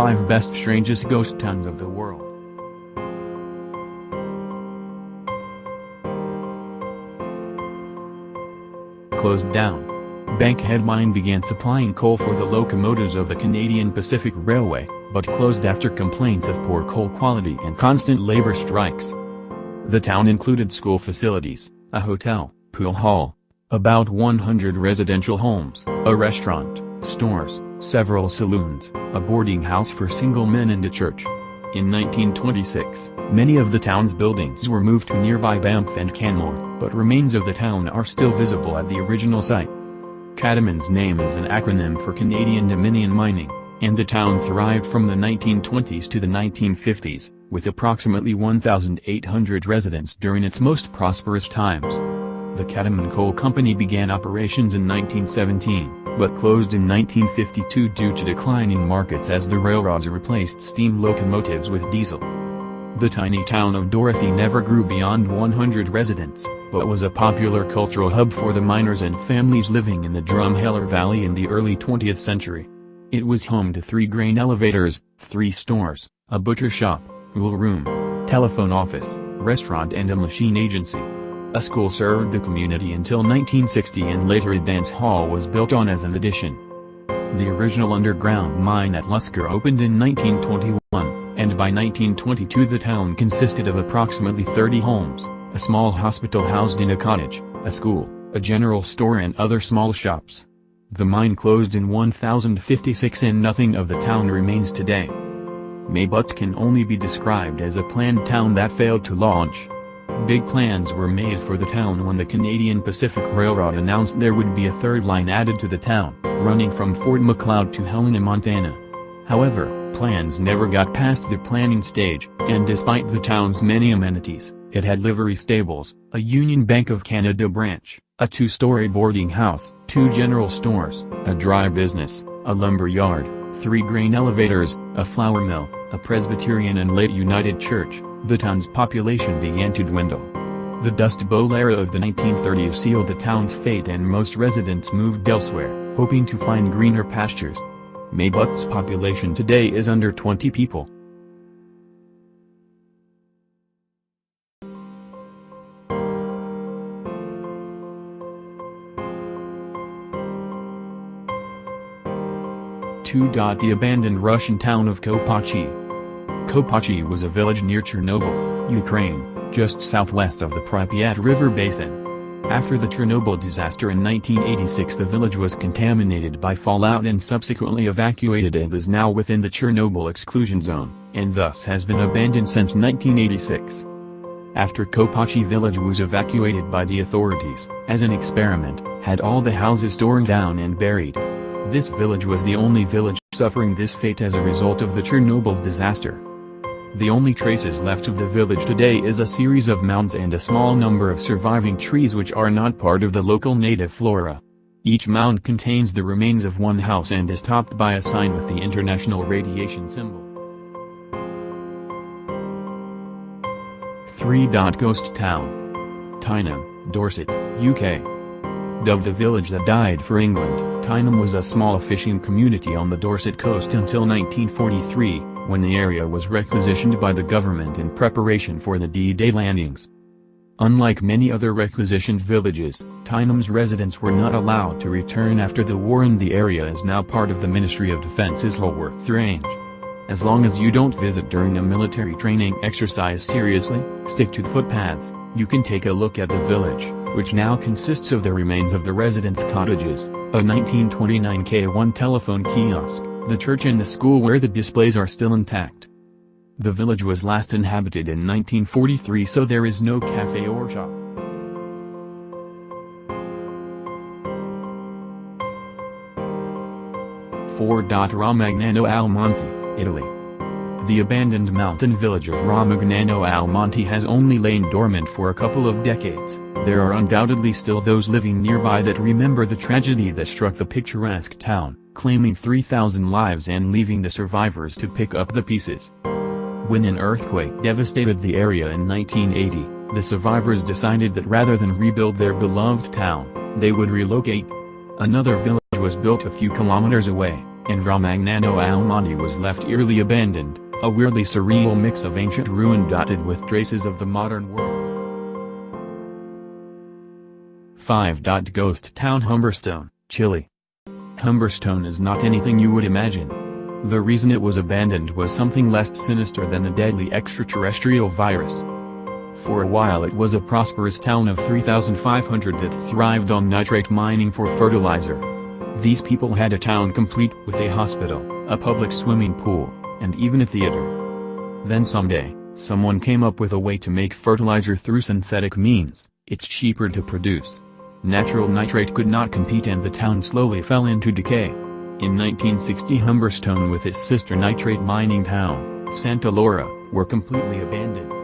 5 Best Strangest Ghost Towns of the World. Closed down. Bankhead Mine began supplying coal for the locomotives of the Canadian Pacific Railway, but closed after complaints of poor coal quality and constant labor strikes. The town included school facilities, a hotel, pool hall, about 100 residential homes, a restaurant, stores, several saloons, a boarding house for single men and a church. In 1926, many of the town's buildings were moved to nearby Banff and Canmore, but remains of the town are still visible at the original site. Catamin's name is an acronym for Canadian Dominion Mining, and the town thrived from the 1920s to the 1950s, with approximately 1,800 residents during its most prosperous times. The Catamin Coal Company began operations in 1917, but closed in 1952 due to declining markets as the railroads replaced steam locomotives with diesel. The tiny town of Dorothy never grew beyond 100 residents, but was a popular cultural hub for the miners and families living in the Drumheller Valley in the early 20th century. It was home to 3 grain elevators, 3 stores, a butcher shop, wool room, telephone office, restaurant and a machine agency. A school served the community until 1960 and later a dance hall was built on as an addition. The original underground mine at Lusker opened in 1921, and by 1922 the town consisted of approximately 30 homes, a small hospital housed in a cottage, a school, a general store and other small shops. The mine closed in 1056 and nothing of the town remains today. Maybutts can only be described as a planned town that failed to launch. Big plans were made for the town when the Canadian Pacific Railroad announced there would be a 3rd line added to the town, running from Fort Macleod to Helena, Montana. However, plans never got past the planning stage, and despite the town's many amenities, it had livery stables, a Union Bank of Canada branch, a 2-story boarding house, 2 general stores, a dry business, a lumber yard, 3 grain elevators, a flour mill, a Presbyterian and late United Church. The town's population began to dwindle. The Dust Bowl era of the 1930s sealed the town's fate and most residents moved elsewhere, hoping to find greener pastures. Maybutts' population today is under 20 people. The abandoned Russian town of Kopachy. Kopachy was a village near Chernobyl, Ukraine, just southwest of the Pripyat River basin. After the Chernobyl disaster in 1986 the village was contaminated by fallout and subsequently evacuated and is now within the Chernobyl exclusion zone, and thus has been abandoned since 1986. After Kopachy village was evacuated by the authorities, as an experiment, had all the houses torn down and buried. This village was the only village suffering this fate as a result of the Chernobyl disaster. The only traces left of the village today is a series of mounds and a small number of surviving trees which are not part of the local native flora. Each mound contains the remains of one house and is topped by a sign with the International Radiation symbol. 3. Ghost Town. Tyneham, Dorset, UK. Dubbed the village that died for England, Tyneham was a small fishing community on the Dorset coast until 1943, when the area was requisitioned by the government in preparation for the D-Day landings. Unlike many other requisitioned villages, Tyneham's residents were not allowed to return after the war and the area is now part of the Ministry of Defence's Lulworth Range. As long as you don't visit during a military training exercise seriously, stick to the footpaths, you can take a look at the village, which now consists of the remains of the residents' cottages, a 1929 K1 telephone kiosk, the church and the school where the displays are still intact. The village was last inhabited in 1943 so there is no cafe or shop. 4. Romagnano al Monte, Italy. The abandoned mountain village of Romagnano al Monte has only lain dormant for a couple of decades. There are undoubtedly still those living nearby that remember the tragedy that struck the picturesque town, claiming 3,000 lives and leaving the survivors to pick up the pieces. When an earthquake devastated the area in 1980, the survivors decided that rather than rebuild their beloved town, they would relocate. Another village was built a few kilometers away, and Ramagnano Almaty was left eerily abandoned, a weirdly surreal mix of ancient ruin dotted with traces of the modern world. 5. Ghost Town Humberstone, Chile. Humberstone is not anything you would imagine. The reason it was abandoned was something less sinister than a deadly extraterrestrial virus. For a while it was a prosperous town of 3,500 that thrived on nitrate mining for fertilizer. These people had a town complete with a hospital, a public swimming pool, and even a theater. Then someday, someone came up with a way to make fertilizer through synthetic means. It's cheaper to produce. Natural nitrate could not compete and the town slowly fell into decay. In 1960 Humberstone with its sister nitrate mining town, Santa Laura, were completely abandoned.